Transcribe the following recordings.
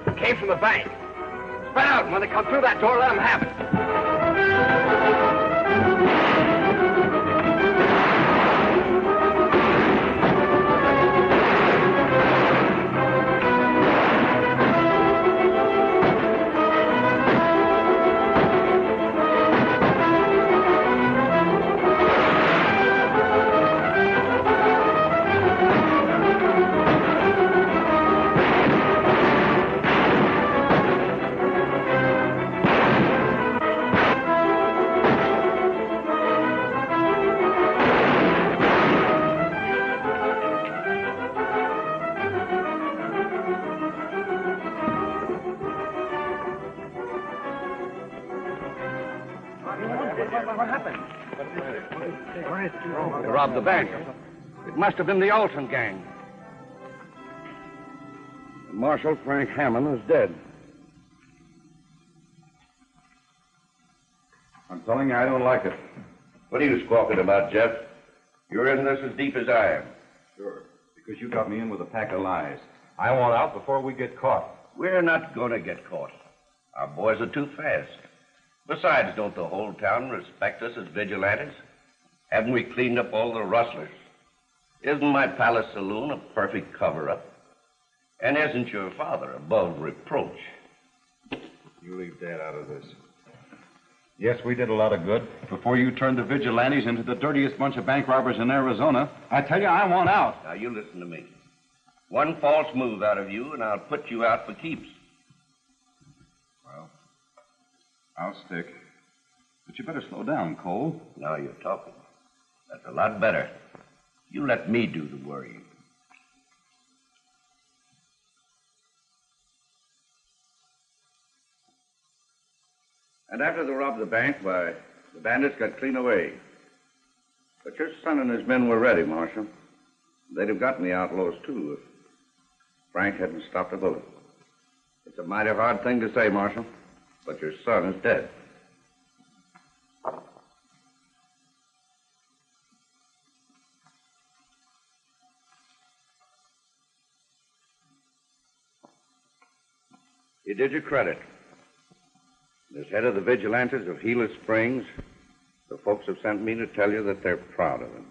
It came from the bank. Spread out, and when they come through that door, let them have it. What happened? They robbed the bank. It must have been the Alton gang. Marshal Frank Hammond is dead. I'm telling you, I don't like it. What are you squawking about, Jeff? You're in this as deep as I am. Sure. Because you got me in with a pack of lies. I want out before we get caught. We're not going to get caught. Our boys are too fast. Besides, don't the whole town respect us as vigilantes? Haven't we cleaned up all the rustlers? Isn't my palace saloon a perfect cover-up? And isn't your father above reproach? You leave Dad out of this. Yes, we did a lot of good. Before you turned the vigilantes into the dirtiest bunch of bank robbers in Arizona, I tell you, I want out. Now, you listen to me. One false move out of you, and I'll put you out for keeps. Well, I'll stick. But you better slow down, Cole. Now you're talking. That's a lot better. You let me do the worrying. And after they robbed the bank, why, the bandits got clean away. But your son and his men were ready, Marshal. They'd have gotten the outlaws, too, if Frank hadn't stopped a bullet. It's a mighty hard thing to say, Marshal, but your son is dead. You did your credit. As head of the vigilantes of Gila Springs, the folks have sent me to tell you that they're proud of him.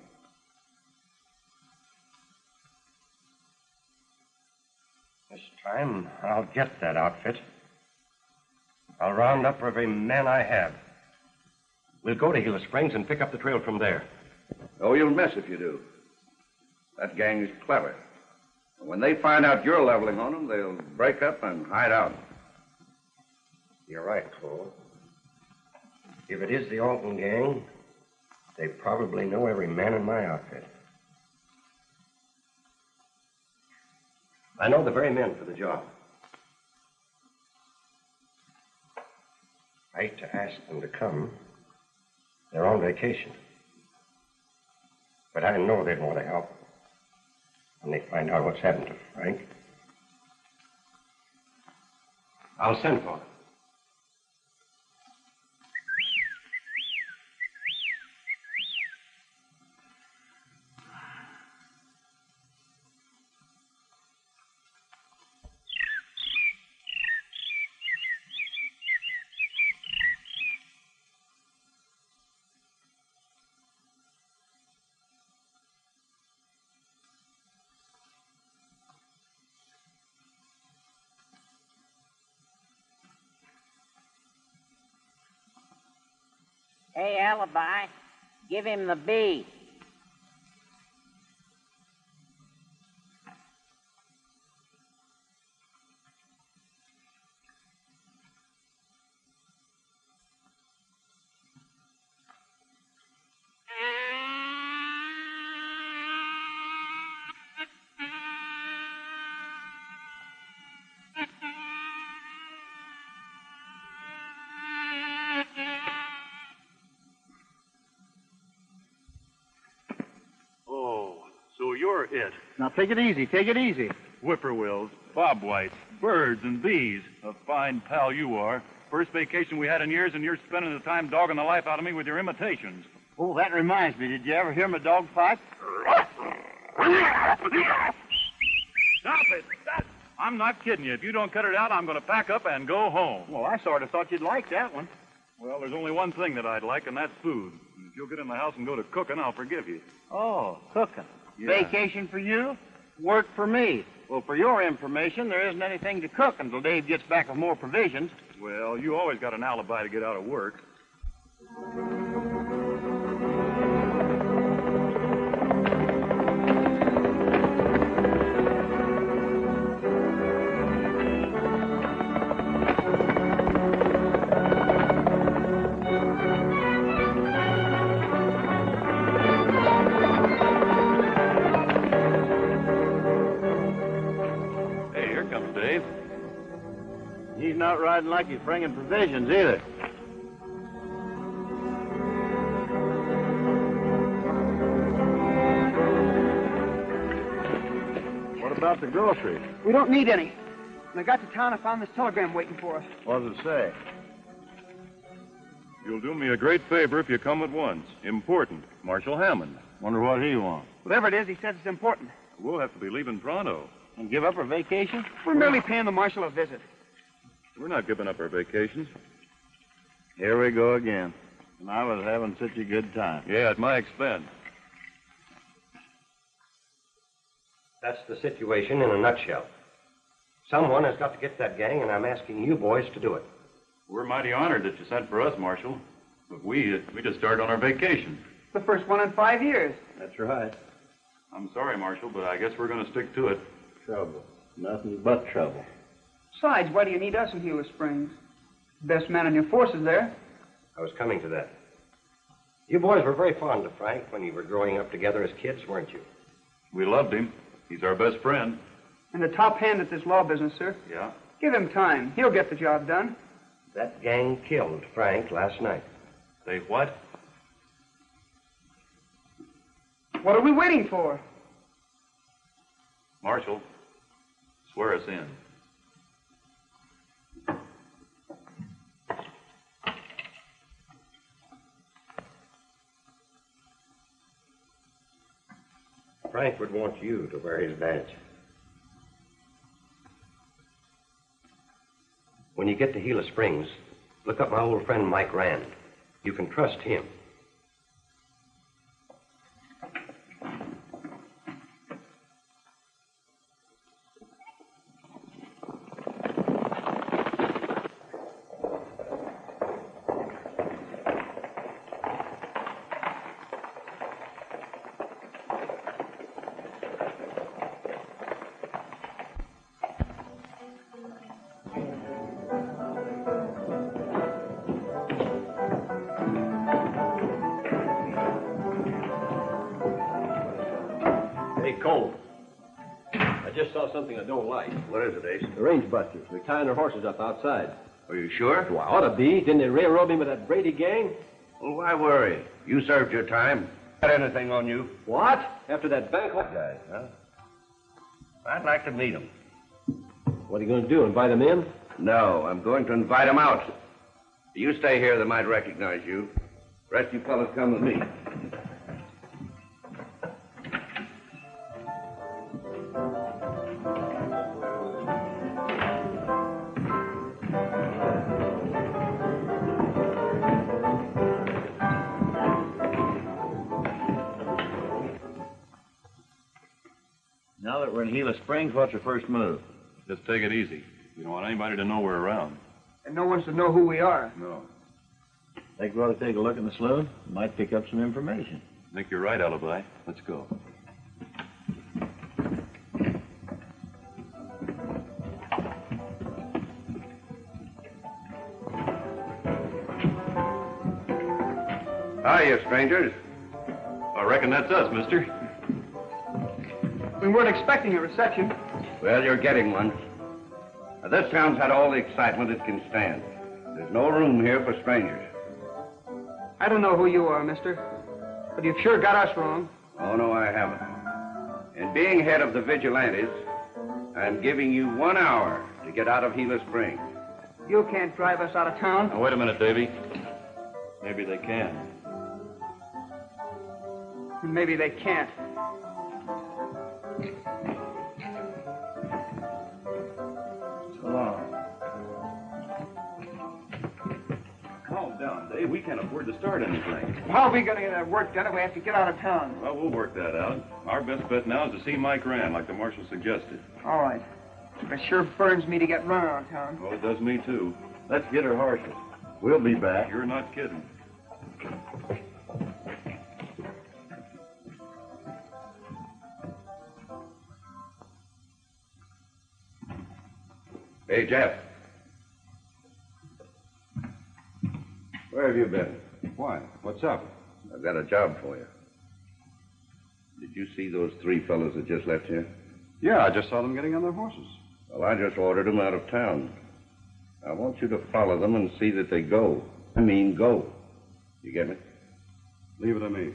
This time, I'll get that outfit. I'll round up every man I have. We'll go to Gila Springs and pick up the trail from there. Oh, you'll miss if you do. That gang is clever. And when they find out you're leveling on them, they'll break up and hide out. You're right, Cole. If it is the Alton gang, they probably know every man in my outfit. I know the very men for the job. I hate to ask them to come. They're on vacation. But I know they'd want to help when they find out what's happened to Frank. I'll send for them. Hey, Alibi, give him the B. It. Now, take it easy. Take it easy. Whippoorwills, bobwhites, birds, and bees. A fine pal you are. First vacation we had in years, and you're spending the time dogging the life out of me with your imitations. Oh, that reminds me. Did you ever hear my dog fight? Stop it! I'm not kidding you. If you don't cut it out, I'm going to pack up and go home. Well, I sort of thought you'd like that one. Well, there's only one thing that I'd like, and that's food. And if you'll get in the house and go to cooking, I'll forgive you. Oh, cooking. Yeah. Vacation for you, work for me. Well, for your information, there isn't anything to cook until Dave gets back with more provisions. Well, you always got an alibi to get out of work. Hey, here comes Dave. He's not riding like he's bringing provisions either. What about the groceries? We don't need any. When I got to town, I found this telegram waiting for us. What does it say? You'll do me a great favor if you come at once. Important. Marshal Hammond. Wonder what he wants. Whatever it is, he says it's important. We'll have to be leaving pronto. And give up her vacation? We're merely paying the marshal a visit. We're not giving up our vacations. Here we go again. And I was having such a good time. Yeah, at my expense. That's the situation in a nutshell. Someone has got to get that gang, and I'm asking you boys to do it. We're mighty honored that you sent for us, Marshal. But we just started on our vacation. The first one in 5 years. That's right. I'm sorry, Marshal, but I guess we're going to stick to it. Trouble. Nothing but trouble. Besides, why do you need us in Gila Springs? Best man in your force is there. I was coming to that. You boys were very fond of Frank when you were growing up together as kids, weren't you? We loved him. He's our best friend. And the top hand at this law business, sir. Yeah? Give him time. He'll get the job done. That gang killed Frank last night. They what? What are we waiting for? Marshal, swear us in. Frank would want you to wear his badge. When you get to Gila Springs, look up my old friend Mike Rand. You can trust him. Hey, Cole. I just saw something I don't like. What is it, Ace? The range busters. They're tying their horses up outside. Are you sure? Well, I ought to be. Didn't they railroad me with that Brady gang? Well, why worry? You served your time. Got anything on you? What? After that bank... Guys, huh? I'd like to meet them. What are you going to do, invite them in? No, I'm going to invite them out. You stay here, they might recognize you. The rest of you fellas come with me. Now that we're in Gila Springs, what's your first move? Just take it easy. We don't want anybody to know we're around. And no one's to know who we are. No. Think we ought to take a look in the saloon? Might pick up some information. I think you're right, Alibi. Let's go. Hiya, strangers. I reckon that's us, mister. We weren't expecting a reception. Well, you're getting one. Now, this town's had all the excitement it can stand. There's no room here for strangers. I don't know who you are, mister, but you've sure got us wrong. Oh, no, I haven't. In being head of the vigilantes, I'm giving you 1 hour to get out of Gila Springs. You can't drive us out of town. Now, wait a minute, Davy. Maybe they can. And maybe they can't. along. Calm down, Dave. We can't afford to start anything. How are we going to get that work done if we have to get out of town? Well, we'll work that out. Our best bet now is to see Mike Rand, like the marshal suggested. All right. It sure burns me to get run out of town. Well, it does me, too. Let's get her horses. We'll be back. You're not kidding. Hey, Jeff. Where have you been? Why? What's up? I've got a job for you. Did you see those 3 fellows that just left here? Yeah, I just saw them getting on their horses. Well, I just ordered them out of town. I want you to follow them and see that they go. I mean, go. You get me? Leave it to me.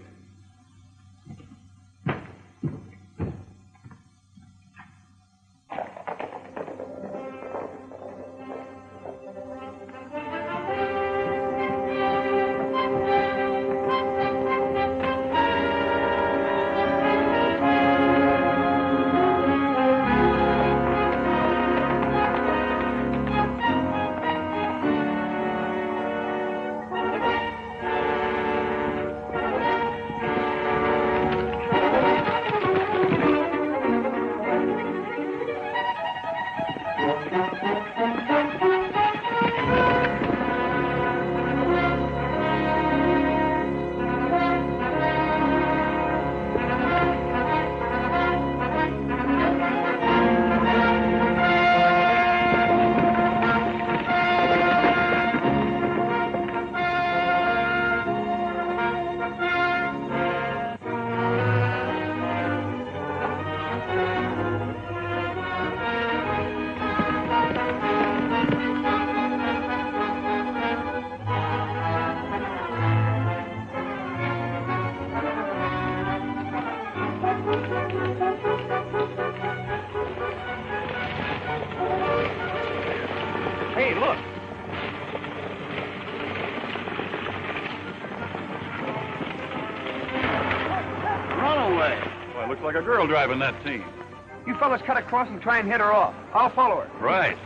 Hey, look. Runaway. Why, it looks like a girl driving that team. You fellas cut across and try and head her off. I'll follow her. Right.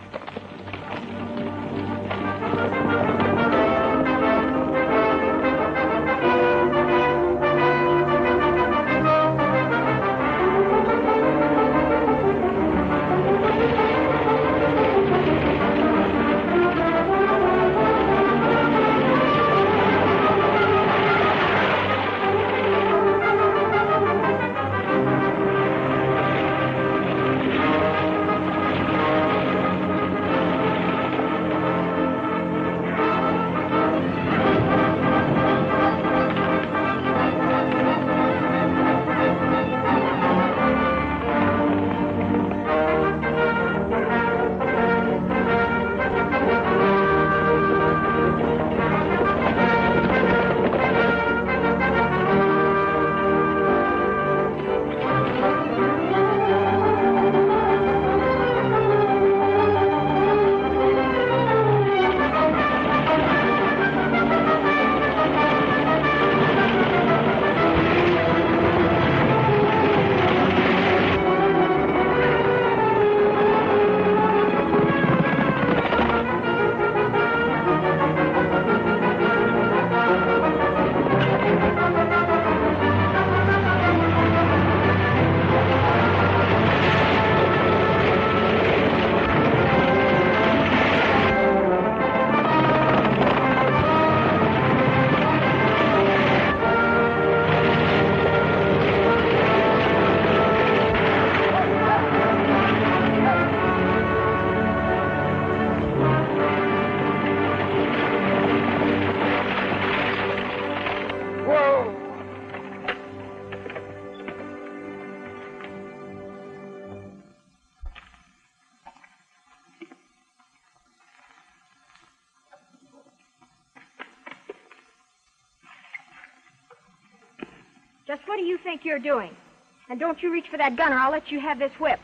Just what do you think you're doing? And don't you reach for that gun or I'll let you have this whip.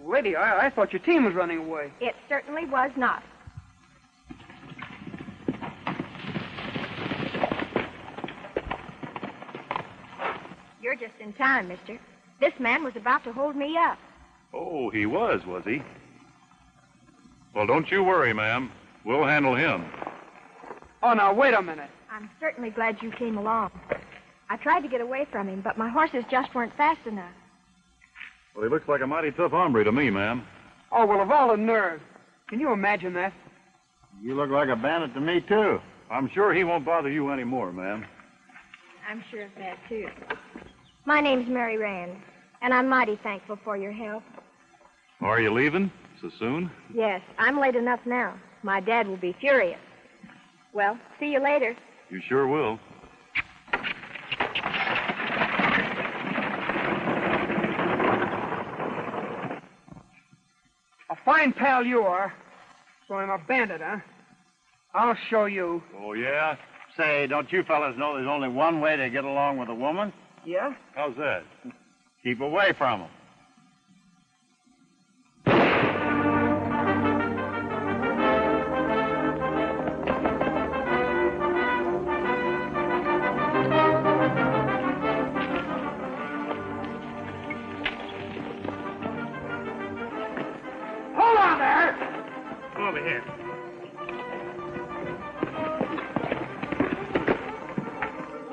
Lady, I thought your team was running away. It certainly was not. You're just in time, mister. This man was about to hold me up. Oh, he was he? Well, don't you worry, ma'am. We'll handle him. Oh, now, wait a minute. I'm certainly glad you came along. I tried to get away from him, but my horses just weren't fast enough. Well, he looks like a mighty tough hombre to me, ma'am. Oh, well, of all the nerve. Can you imagine that? You look like a bandit to me, too. I'm sure he won't bother you anymore, ma'am. I'm sure of that, too. My name's Mary Rand, and I'm mighty thankful for your help. Are you leaving so soon? Yes, I'm late enough now. My dad will be furious. Well, see you later. You sure will. A fine pal you are. So I'm a bandit, huh? I'll show you. Oh, yeah? Say, don't you fellas know there's only one way to get along with a woman? Yeah? How's that? Keep away from them. Hold on there! Come over here.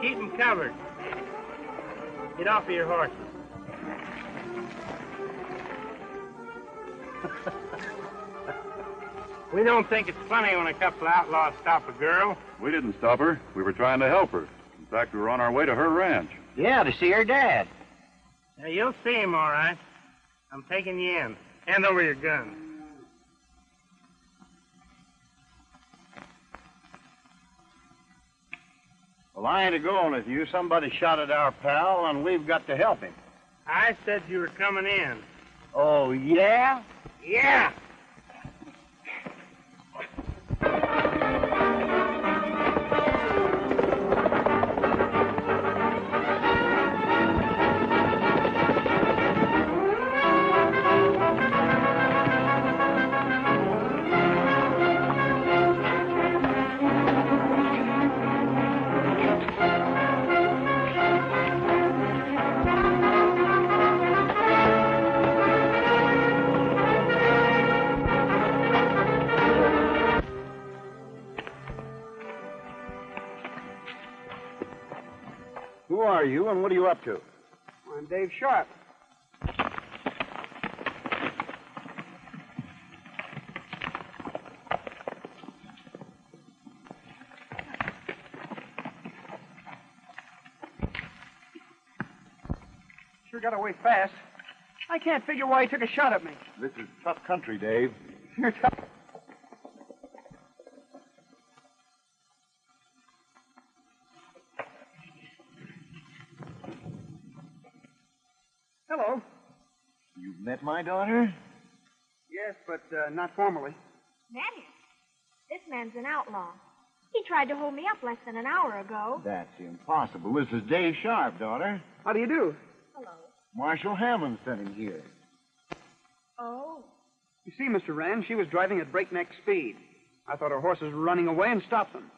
Keep them covered. Get off of your horses. We don't think it's funny when a couple of outlaws stop a girl. We didn't stop her. We were trying to help her. In fact, we were on our way to her ranch. Yeah, to see her dad. Now, you'll see him, all right. I'm taking you in. Hand over your gun. Well, I ain't a-going with you. Somebody shot at our pal, and we've got to help him. I said you were coming in. Oh, yeah? Yeah! Who are you, and what are you up to? I'm Dave Sharp. Sure got away fast. I can't figure why he took a shot at me. This is tough country, Dave. You're tough. Hello. You've met my daughter? Yes, but not formally. Met him? This man's an outlaw. He tried to hold me up less than an hour ago. That's impossible. This is Dave Sharp, daughter. How do you do? Hello. Marshal Hammond sent him here. Oh. You see, Mr. Rand, she was driving at breakneck speed. I thought her horse was running away and stopped them.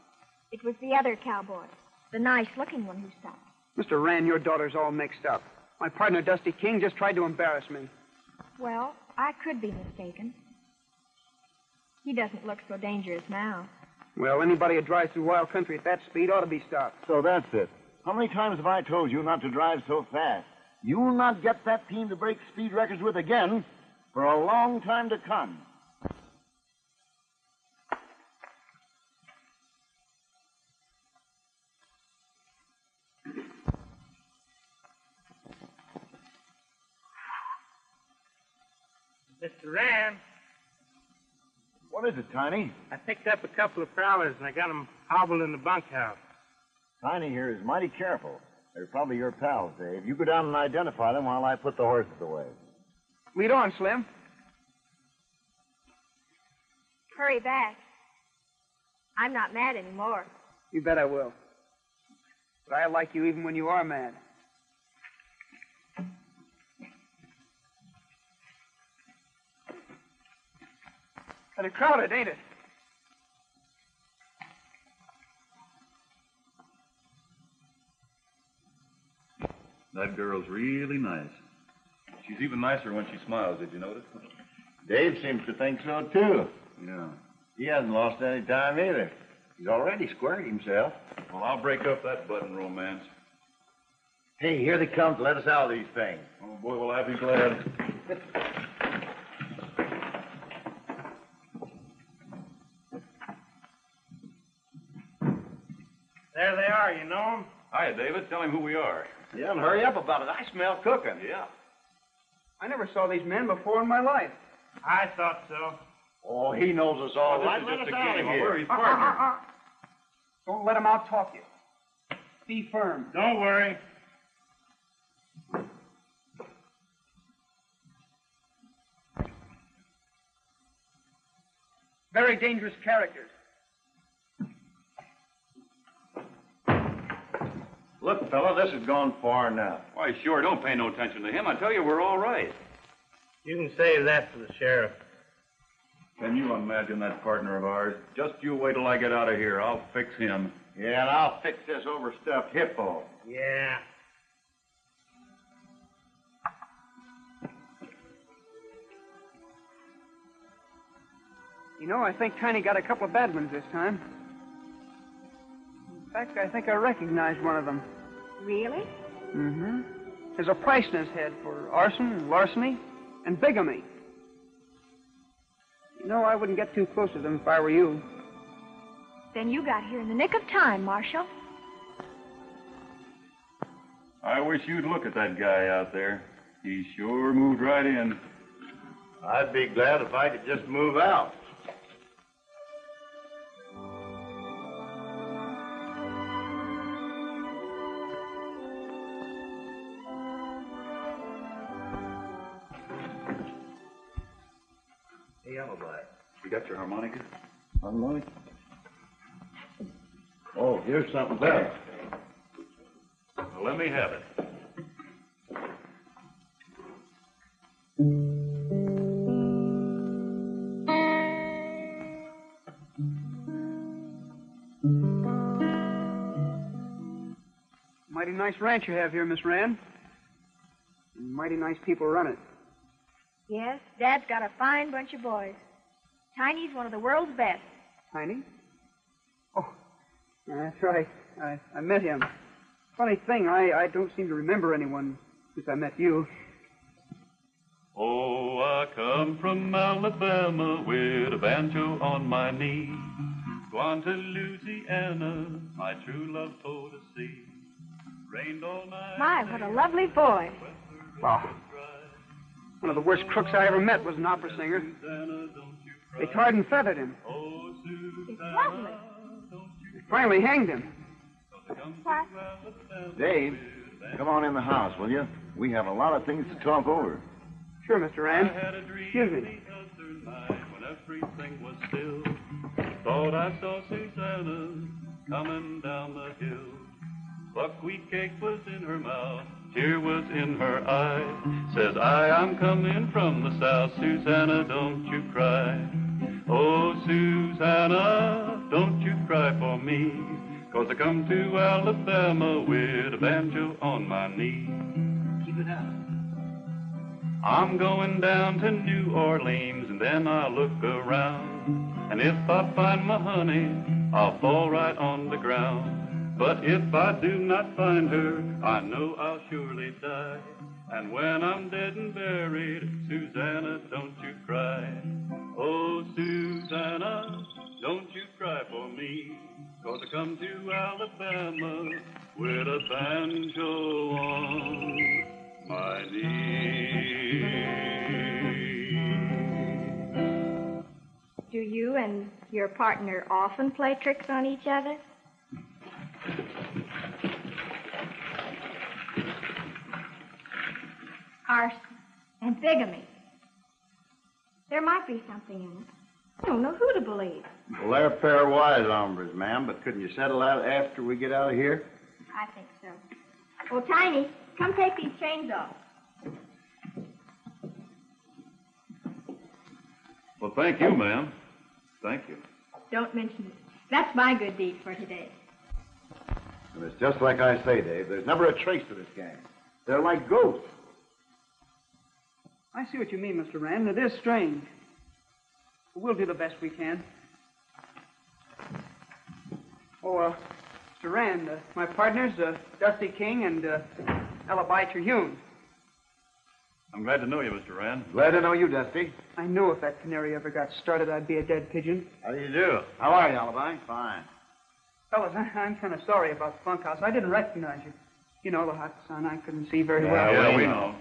It was the other cowboy, the nice-looking one who stopped. Mr. Rand, your daughter's all mixed up. My partner, Dusty King, just tried to embarrass me. Well, I could be mistaken. He doesn't look so dangerous now. Well, anybody who drives through wild country at that speed ought to be stopped. So that's it. How many times have I told you not to drive so fast? You will not get that team to break speed records with again for a long time to come. Mr. Rand, What is it, Tiny? I picked up a couple of prowlers, and I got them hobbled in the bunkhouse. Tiny here is mighty careful. They're probably your pals, Dave. You go down and identify them while I put the horses away. Lead on, Slim. Hurry back. I'm not mad anymore. You bet I will. But I like you even when you are mad. Kind of crowded, ain't it? That girl's really nice. She's even nicer when she smiles, did you notice? Dave seems to think so, too. Yeah. He hasn't lost any time either. He's already squared himself. Well, I'll break up that budding romance. Hey, here they come to let us out of these things. Oh, boy, will I be glad. There they are, you know them? Hi, David. Tell him who we are. Yeah, and hurry up about it. I smell cooking. Yeah. I never saw these men before in my life. I thought so. Oh, he knows us all This right. is Let just us a out game. of here. We're his partners. Don't let them out-talk you. Be firm. Don't worry. Very dangerous characters. Look, fella, this has gone far enough. Why, sure, don't pay no attention to him. I tell you, we're all right. You can save that for the sheriff. Can you imagine that partner of ours? Just you wait till I get out of here. I'll fix him. Yeah, and I'll fix this overstuffed hippo. Yeah. You know, I think Tiny got a couple of bad ones this time. In fact, I think I recognize one of them. Really? Mm-hmm. There's a price in his head for arson, larceny, and bigamy. You know, I wouldn't get too close to them if I were you. Then you got here in the nick of time, Marshal. I wish you'd look at that guy out there. He sure moved right in. I'd be glad if I could just move out. Hey, Alibi, you got your harmonica? Harmonica? Oh, here's something better. Well, let me have it. Mighty nice ranch you have here, Miss Rand. And mighty nice people run it. Yes, Dad's got a fine bunch of boys. Tiny's one of the world's best. Tiny? Oh, that's right. I met him. Funny thing, I don't seem to remember anyone since I met you. Oh, I come from Alabama with a banjo on my knee. Gone to Louisiana, my true love for to see. Rained all night. My, what a lovely voice. Wow. One of the worst crooks I ever met was an opera singer. They tarred and feathered him. It's lovely. They finally hanged him. What? Dave, come on in the house, will you? We have a lot of things to talk over. Sure, Mr. Rand. Excuse me. When everything was still, thought I saw Susanna coming down the hill. Buckwheat cake was in her mouth, tear was in her eye. Says I'm coming from the south, Susanna, don't you cry. Oh, Susanna, don't you cry for me, 'cause I come to Alabama with a banjo on my knee. Keep it up. I'm going down to New Orleans, and then I'll look around. And if I find my honey, I'll fall right on the ground. But if I do not find her, I know I'll surely die. And when I'm dead and buried, Susanna, don't you cry. Oh, Susanna, don't you cry for me, 'cause I come to Alabama with a banjo on my knee. Do you and your partner often play tricks on each other? Arson and bigamy. There might be something in it. I don't know who to believe. Well, they're a pair of wise hombres, ma'am, but couldn't you settle that after we get out of here? I think so. Well, Tiny, come take these chains off. Well, thank you, ma'am. Thank you. Don't mention it. That's my good deed for today. And it's just like I say, Dave. There's never a trace to this gang. They're like ghosts. I see what you mean, Mr. Rand. It is strange. We'll do the best we can. Oh, Mr. Rand, my partners, Dusty King and Alibi Terhune. I'm glad to know you, Mr. Rand. Glad to know you, Dusty. I knew if that canary ever got started, I'd be a dead pigeon. How do you do? How are you, Alibi? Fine. Fellas, I'm kind of sorry about the bunkhouse. I didn't recognize you. You know, the hot sun, I couldn't see very well. Yeah, we know.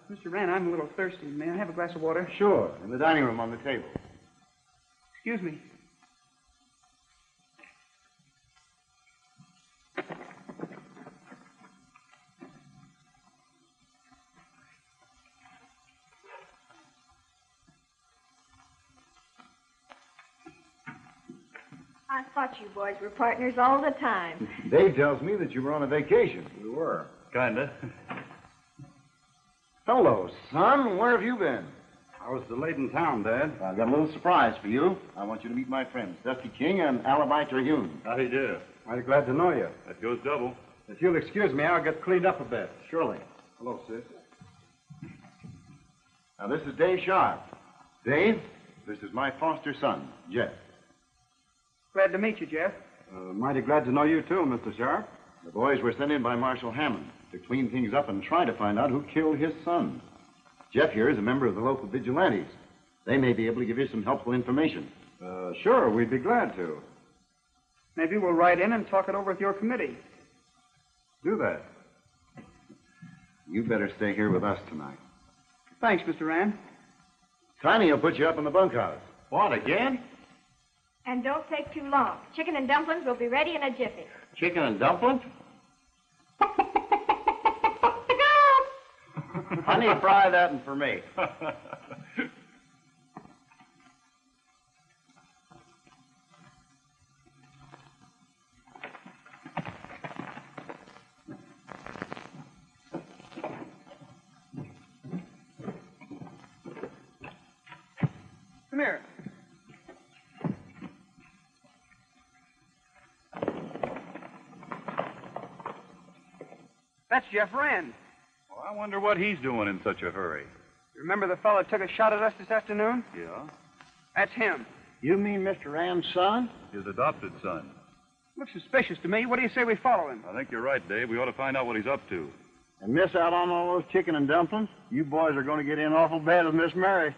Mr. Rand, I'm a little thirsty. May I have a glass of water? Sure. In the dining room on the table. Excuse me. I thought you boys were partners all the time. Dave tells me that you were on a vacation. We were. Kinda. Hello, son. Where have you been? I was delayed in town, Dad. I've got a little surprise for you. I want you to meet my friends, Dusty King and Alibi Terhune. How do you do? Mighty glad to know you. That goes double. If you'll excuse me, I'll get cleaned up a bit. Surely. Hello, sis. Now, this is Dave Sharp. Dave, this is my foster son, Jeff. Glad to meet you, Jeff. Mighty glad to know you, too, Mr. Sharp. The boys were sent in by Marshal Hammond to clean things up and try to find out who killed his son. Jeff here is a member of the local vigilantes. They may be able to give you some helpful information. Sure, we'd be glad to. Maybe we'll ride in and talk it over with your committee. Do that. You better stay here with us tonight. Thanks, Mr. Rand. Tiny will put you up in the bunkhouse. What, again? And don't take too long. Chicken and dumplings will be ready in a jiffy. Chicken and dumplings? Honey, fry that one for me. Come here. That's Jeff Rand. Well, I wonder what he's doing in such a hurry. Remember the fellow that took a shot at us this afternoon? Yeah? That's him. You mean Mr. Rand's son? His adopted son. Looks suspicious to me. What do you say we follow him? I think you're right, Dave. We ought to find out what he's up to. And miss out on all those chicken and dumplings? You boys are going to get in awful bad with Miss Mary.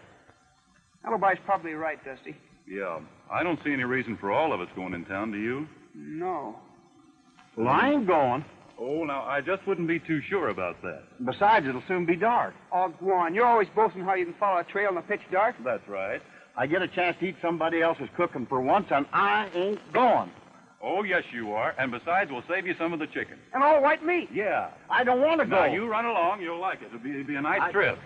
Alibi's probably right, Dusty. Yeah. I don't see any reason for all of us going in town, do you? No. Well, I ain't going. Oh, now, I just wouldn't be too sure about that. Besides, it'll soon be dark. Oh, go on. You're always boasting how you can follow a trail in the pitch dark. That's right. I get a chance to eat somebody else's cooking for once, and I ain't going. Oh, yes, you are. And besides, we'll save you some of the chicken. And all white meat. Yeah. I don't want to go. Now, you run along. You'll like it. It'll be a nice trip.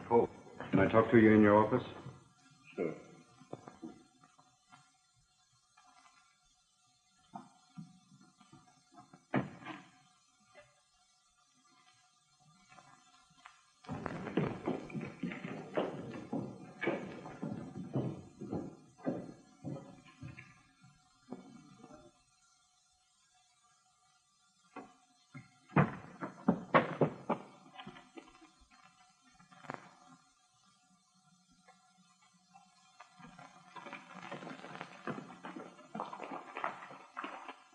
Cole, can I talk to you in your office? Sure.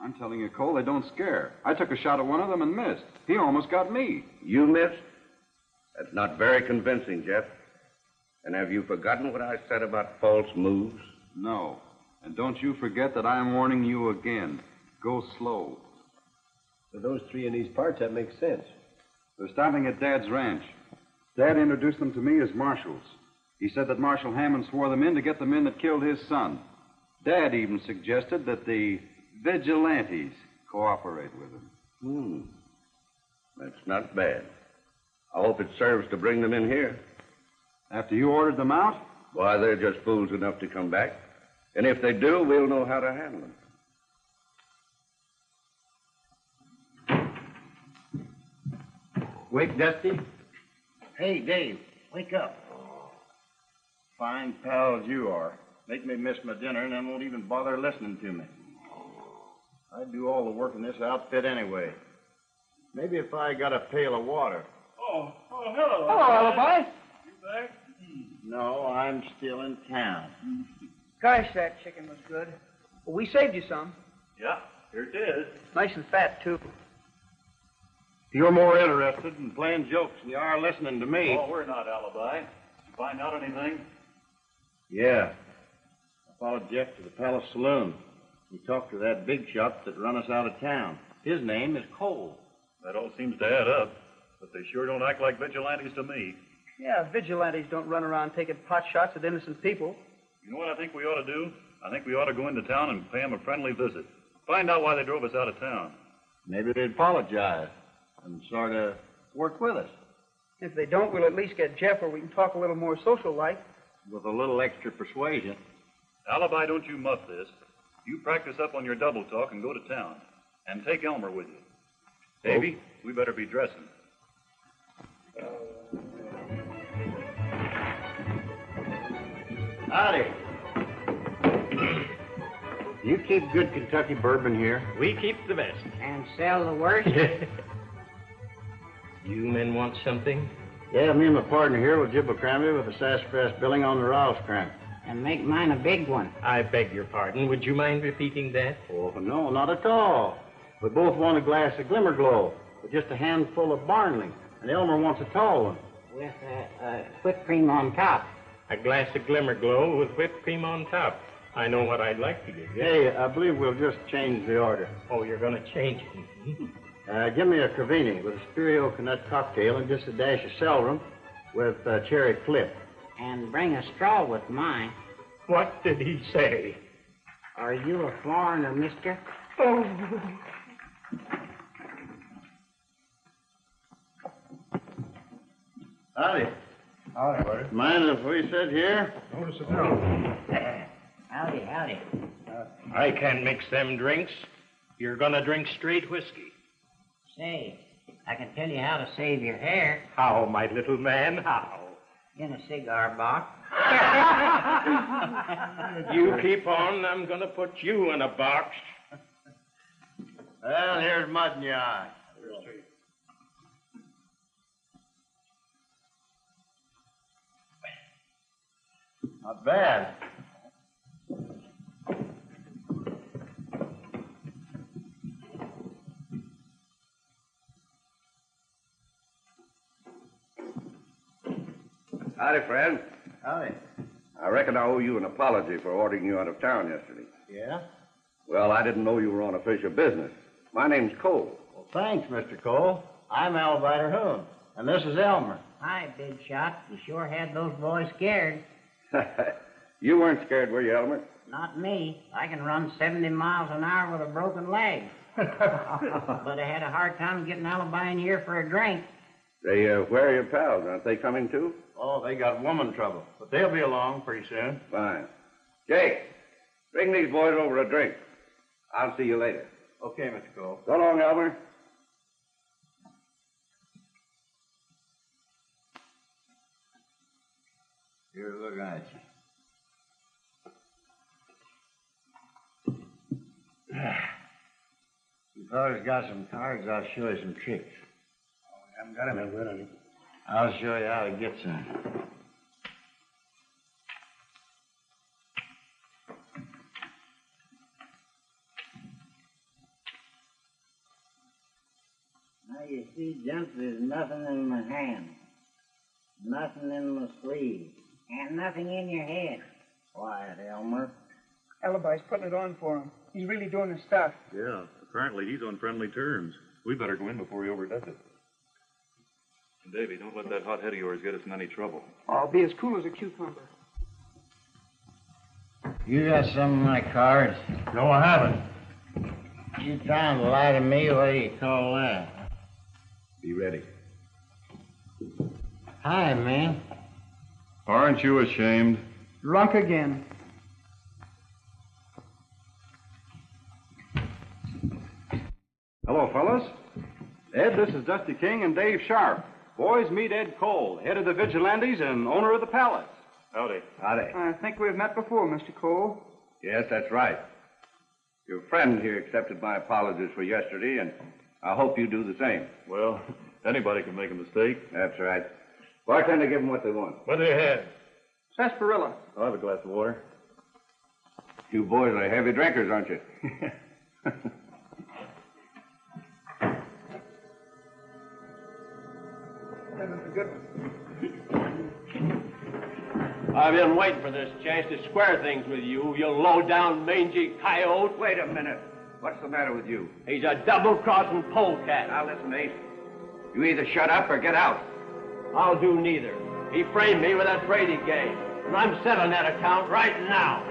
I'm telling you, Cole, they don't scare. I took a shot at one of them and missed. He almost got me. You missed? That's not very convincing, Jeff. And have you forgotten what I said about false moves? No. And don't you forget that I am warning you again. Go slow. For those three in these parts, that makes sense. They're stopping at Dad's ranch. Dad introduced them to me as marshals. He said that Marshal Hammond swore them in to get the men that killed his son. Dad even suggested that the vigilantes cooperate with him. That's not bad. I hope it serves to bring them in here. After you ordered them out? Why, they're just fools enough to come back. And if they do, we'll know how to handle them. Wake, Dusty. Hey, Dave, wake up. Fine pals you are. Make me miss my dinner and then won't even bother listening to me. I do all the work in this outfit anyway. Maybe if I got a pail of water. Oh, hello. Hello, Alibi. You back? No, I'm still in town. Gosh, that chicken was good. Well, we saved you some. Yeah, here it is. Nice and fat, too. You're more interested in playing jokes than you are listening to me. Oh, we're not, Alibi. You find out anything? Yeah. I followed Jeff to the Palace Saloon. He talked to that big shot that run us out of town. His name is Cole. That all seems to add up, but they sure don't act like vigilantes to me. Yeah, vigilantes don't run around taking pot shots at innocent people. You know what I think we ought to do? I think we ought to go into town and pay them a friendly visit. Find out why they drove us out of town. Maybe they'd apologize and sort of work with us. If they don't, we'll at least get Jeff where we can talk a little more social-like. With a little extra persuasion. Alibi, don't you muff this. You practice up on your double talk and go to town. And take Elmer with you. Davy, we better be dressing. Howdy. You keep good Kentucky bourbon here? We keep the best. And sell the worst? You men want something? Yeah, me and my partner here will jib a cranberry with a sassafras billing on the Rouse crank. And make mine a big one. I beg your pardon. Would you mind repeating that? Oh, no, not at all. We both want a glass of Glimmer Glow with just a handful of Barnley. And Elmer wants a tall one. With whipped cream on top. A glass of Glimmer Glow with whipped cream on top. I know what I'd like to give you. Hey, I believe we'll just change the order. Oh, you're going to change it. Give me a Cravini with a Spirito Nut cocktail and just a dash of celery with cherry flip. And bring a straw with mine. What did he say? Are you a foreigner, mister? Oh. Howdy. Howdy, buddy. Mind if we sit here? Notice it down. Howdy, howdy. I can't mix them drinks. You're going to drink straight whiskey. Say, I can tell you how to save your hair. How, my little man, how? In a cigar box. You keep on, I'm going to put you in a box. Well, here's mud in your eye. Not bad. Howdy, friend. Howdy. I reckon I owe you an apology for ordering you out of town yesterday. Yeah? Well, I didn't know you were on official business. My name's Cole. Well, thanks, Mr. Cole. I'm Alibi Terhune, and this is Elmer. Hi, big shot. You sure had those boys scared. You weren't scared, were you, Elmer? Not me. I can run 70 miles an hour with a broken leg. But I had a hard time getting Alibi in here for a drink. Say, where are your pals? Aren't they coming too? Oh, they got woman trouble, but they'll be along pretty soon. Fine. Jake, bring these boys over a drink. I'll see you later. Okay, Mr. Cole. So long, Elmer. Here's looking at you. You fellas got some cards, I'll show you some tricks. I haven't got any with him. I'll show you how to get some. Now you see, gents, there's nothing in my hand, nothing in my sleeve, and nothing in your head. Quiet, Elmer. Alibi's putting it on for him. He's really doing his stuff. Yeah, apparently he's on friendly terms. We better go in before he overdoes it. And Davy, don't let that hot head of yours get us in any trouble. I'll be as cool as a cucumber. You got some of my cards? No, I haven't. You trying to lie to me? What do you call that? Be ready. Hi, man. Aren't you ashamed? Drunk again. Hello, fellas. Ed, this is Dusty King and Dave Sharp. Boys, meet Ed Cole, head of the Vigilantes and owner of the Palace. Howdy. Howdy. I think we've met before, Mr. Cole. Yes, that's right. Your friend here accepted my apologies for yesterday, and I hope you do the same. Well, anybody can make a mistake. That's right. Bartender, give them what they want. What do you have? Sarsaparilla. I'll have a glass of water. You boys are heavy drinkers, aren't you? I've been waiting for this chance to square things with you, you low-down, mangy coyote. Wait a minute. What's the matter with you? He's a double-crossing polecat. Now, listen, Ace. You either shut up or get out. I'll do neither. He framed me with that Brady game, and I'm settling that account right now.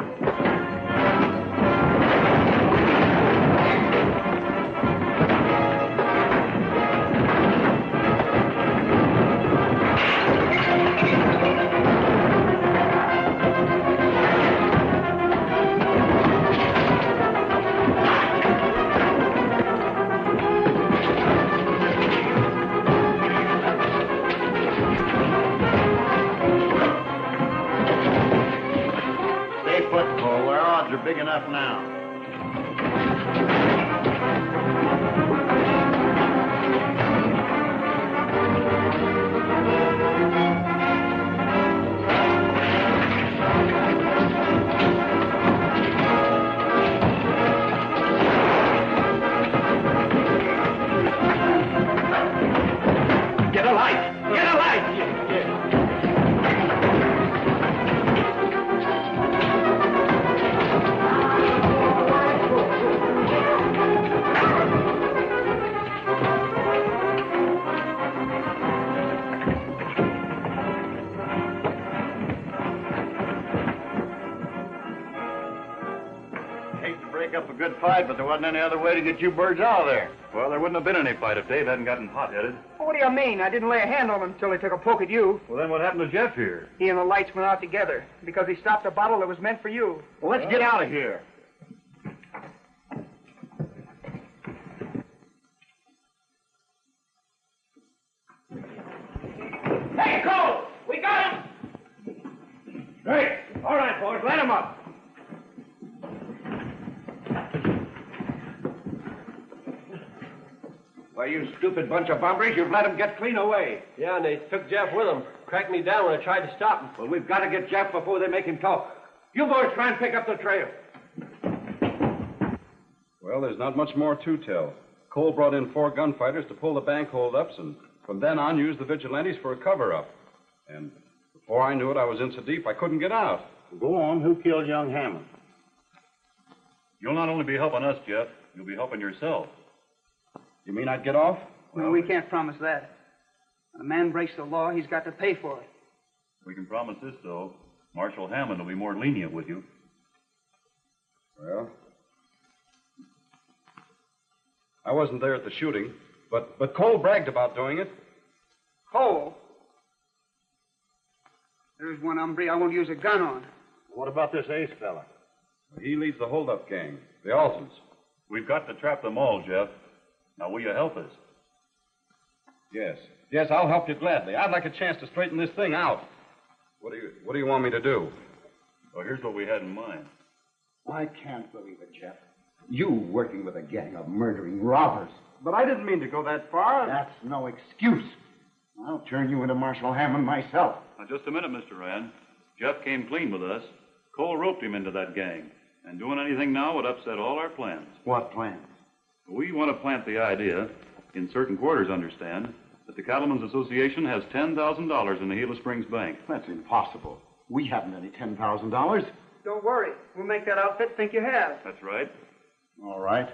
Big enough now. Get a light! Get a light! Up a good fight, but there wasn't any other way to get you birds out of there. Well, there wouldn't have been any fight if Dave hadn't gotten hot-headed. What do you mean? I didn't lay a hand on him until he took a poke at you. Well, then what happened to Jeff here? He and the lights went out together because he stopped a bottle that was meant for you. Well, let's get out of here. Hey, Cole! We got him! Great. All right, boys, let him up. Why, you stupid bunch of bumpers, you've let him get clean away. Yeah, and they took Jeff with them. Cracked me down when I tried to stop him. Well, we've got to get Jeff before they make him talk. You boys try and pick up the trail. Well, there's not much more to tell. Cole brought in 4 gunfighters to pull the bank holdups, and from then on used the vigilantes for a cover-up. And before I knew it, I was in so deep I couldn't get out. Go on. Who killed young Hammond? You'll not only be helping us, Jeff, you'll be helping yourself. You mean I'd get off? No, we can't promise that. When a man breaks the law, he's got to pay for it. We can promise this, though. Marshal Hammond will be more lenient with you. Well, I wasn't there at the shooting, but Cole bragged about doing it. Cole? There's one hombre I won't use a gun on. What about this Ace fella? He leads the holdup gang, the Altons. We've got to trap them all, Jeff. Now, will you help us? Yes. Yes, I'll help you gladly. I'd like a chance to straighten this thing out. What do you want me to do? Well, here's what we had in mind. I can't believe it, Jeff. You working with a gang of murdering robbers. But I didn't mean to go that far. That's no excuse. I'll turn you into Marshal Hammond myself. Now, just a minute, Mr. Rand. Jeff came clean with us. Cole roped him into that gang. And doing anything now would upset all our plans. What plans? We want to plant the idea, in certain quarters, understand, that the Cattlemen's Association has $10,000 in the Gila Springs Bank. That's impossible. We haven't any $10,000. Don't worry. We'll make that outfit think you have. That's right. All right.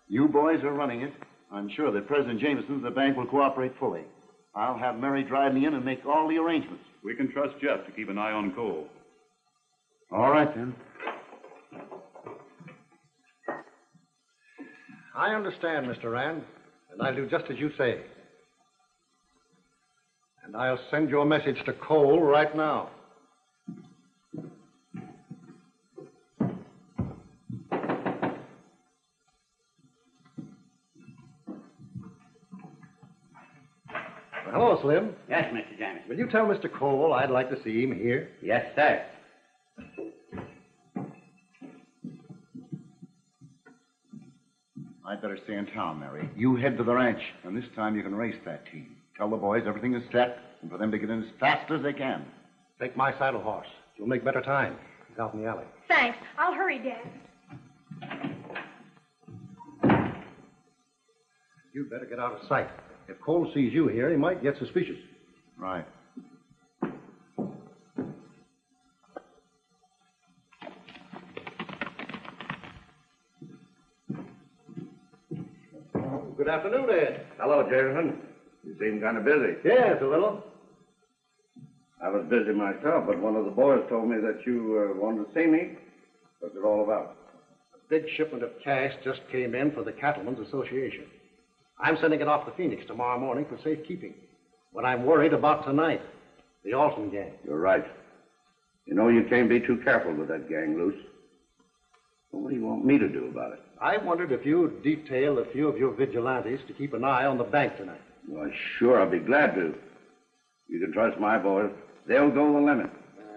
You boys are running it. I'm sure that President Jameson of the bank will cooperate fully. I'll have Mary drive me in and make all the arrangements. We can trust Jeff to keep an eye on Cole. All right, then. I understand, Mr. Rand, and I'll do just as you say. And I'll send your message to Cole right now. Hello, Slim. Yes, Mr. Jameson. Will you tell Mr. Cole I'd like to see him here? Yes, sir. I'd better stay in town, Mary. You head to the ranch, and this time you can race that team. Tell the boys everything is set, and for them to get in as fast as they can. Take my saddle horse. You'll make better time. He's out in the alley. Thanks. I'll hurry, Dad. You'd better get out of sight. If Cole sees you here, he might get suspicious. Right. Good afternoon, Ed. Hello, Jameson. You seem kind of busy. Yes, a little. I was busy myself, but one of the boys told me that you wanted to see me. What's it all about? A big shipment of cash just came in for the Cattlemen's Association. I'm sending it off to Phoenix tomorrow morning for safekeeping. But I'm worried about tonight. The Alton gang. You're right. You know you can't be too careful with that gang loose. Well, what do you want me to do about it? I wondered if you'd detail a few of your vigilantes to keep an eye on the bank tonight. Why, sure, I'll be glad to. You can trust my boys. They'll go the limit.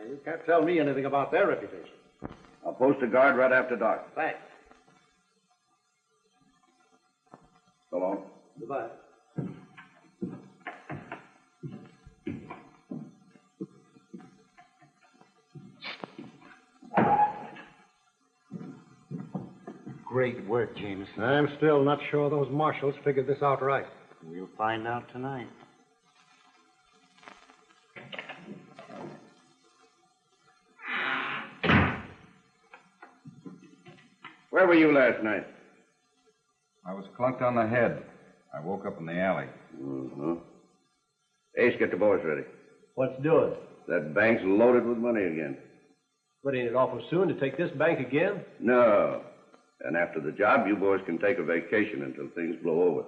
You can't tell me anything about their reputation. I'll post a guard right after dark. Thanks. So long. Goodbye. Great work, Jameson. I'm still not sure those marshals figured this out right. We'll find out tonight. Where were you last night? I was clunked on the head. I woke up in the alley. Mm-hmm. Ace, get the boys ready. What's doing? That bank's loaded with money again. But ain't it awful soon to take this bank again? No. And after the job, you boys can take a vacation until things blow over.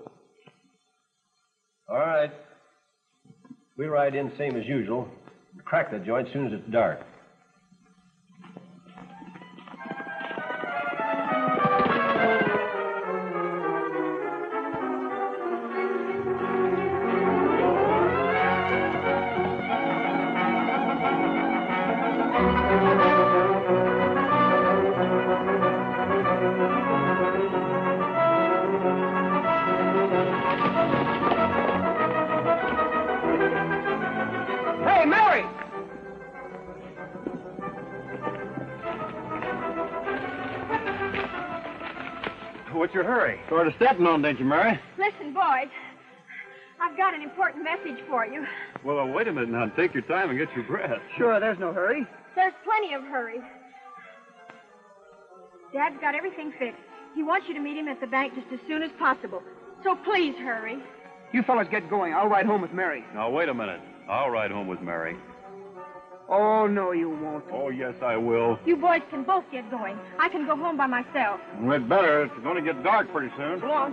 All right. We ride in same as usual. Crack the joint as soon as it's dark. Hey, Mary! What's your hurry? Sort of stepping on, didn't you, Mary? Listen, boys. I've got an important message for you. Well, wait a minute now. Take your time and get your breath. Sure, there's no hurry. There's plenty of hurry. Dad's got everything fixed. He wants you to meet him at the bank just as soon as possible. So please hurry. You fellas get going. I'll ride home with Mary. Now, wait a minute. I'll ride home with Mary. Oh, no, you won't. Oh, yes, I will. You boys can both get going. I can go home by myself. We'd better. It's going to get dark pretty soon. Go on.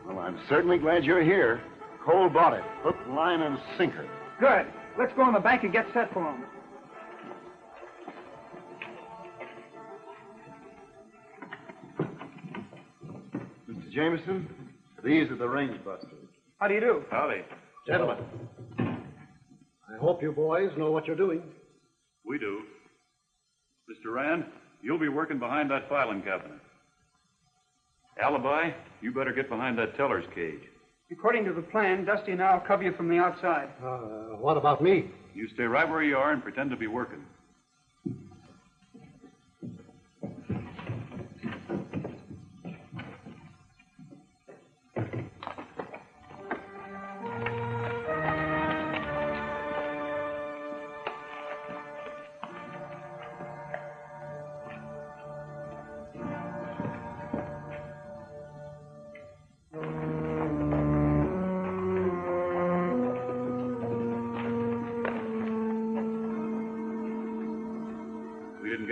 Well, I'm certainly glad you're here. Cole bought it. Hook, line, and sinker. Good. Let's go in the bank and get set for him. Mr. Jameson, these are the range busters. How do you do? Howdy. Gentlemen, I hope you boys know what you're doing. We do. Mr. Rand, you'll be working behind that filing cabinet. Alibi, you better get behind that teller's cage. According to the plan, Dusty and I'll cover you from the outside. What about me? You stay right where you are and pretend to be working.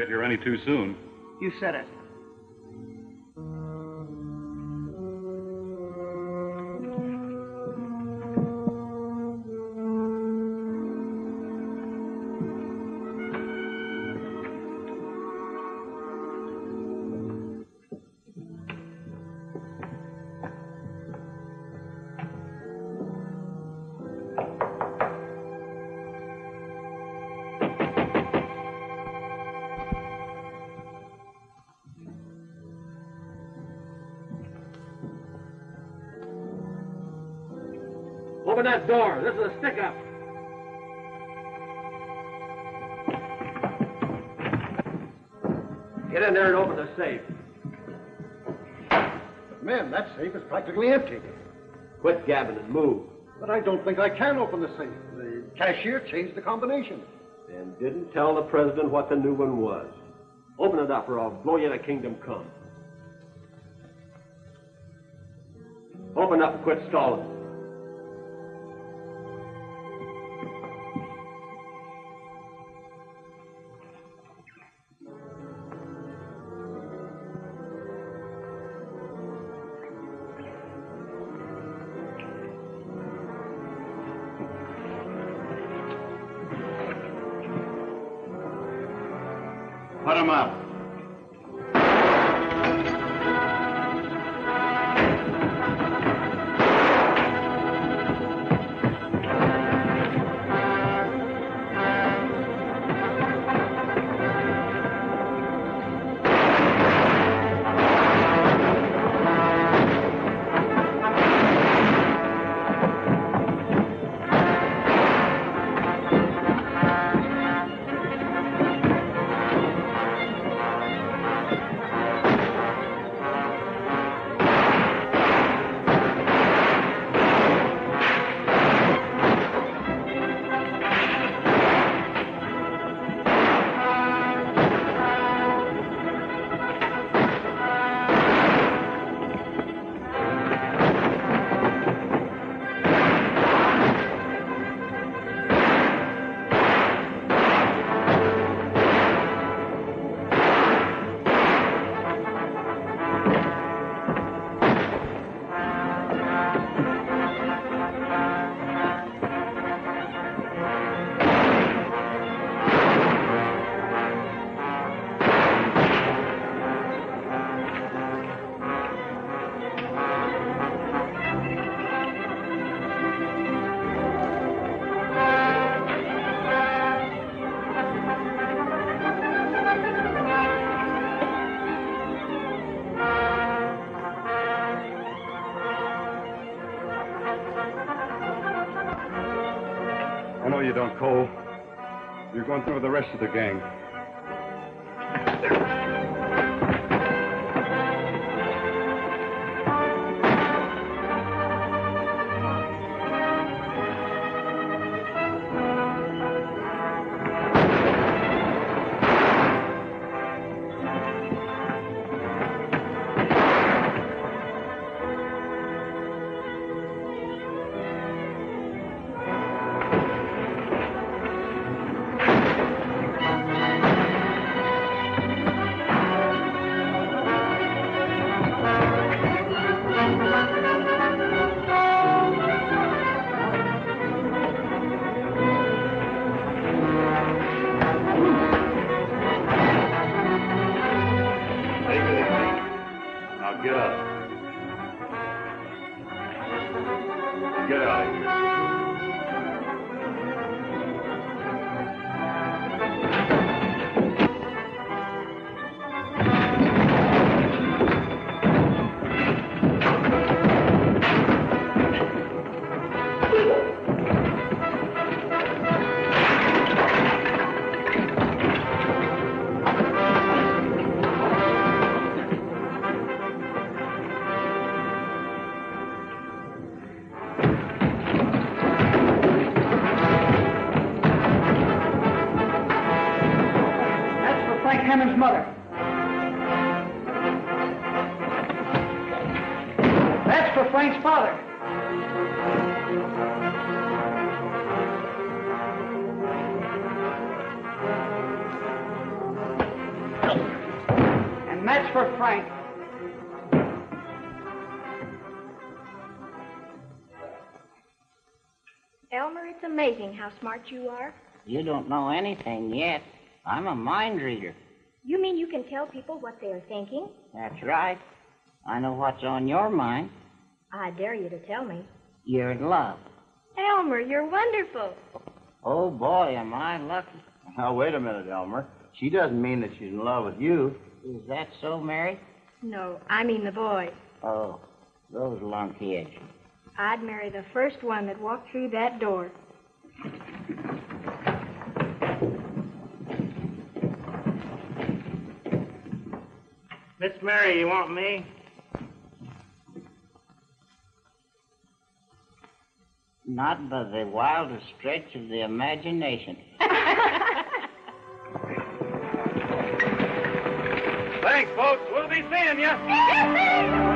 get here any too soon. You said it. Open that door. This is a stick-up. Get in there and open the safe. Men, that safe is practically empty. Quit gabbing and move. But I don't think I can open the safe. The cashier changed the combination. And didn't tell the president what the new one was. Open it up or I'll blow you to kingdom come. Open up and quit stalling. Put him up. I know you don't, Cole. You're going through with the rest of the gang. Get up. Get out of here. Hammond's mother. That's for Frank's father. That's for Frank. Elmer, it's amazing how smart you are. You don't know anything yet. I'm a mind reader. You mean you can tell people what they're thinking? That's right. I know what's on your mind. I dare you to tell me. You're in love. Elmer, you're wonderful. Oh, boy, am I lucky. Now, wait a minute, Elmer. She doesn't mean that she's in love with you. Is that so, Mary? No, I mean the boy. Oh, those lunkheads. I'd marry the first one that walked through that door. Miss Mary, you want me? Not by the wildest stretch of the imagination. Thanks, folks. We'll be seeing you.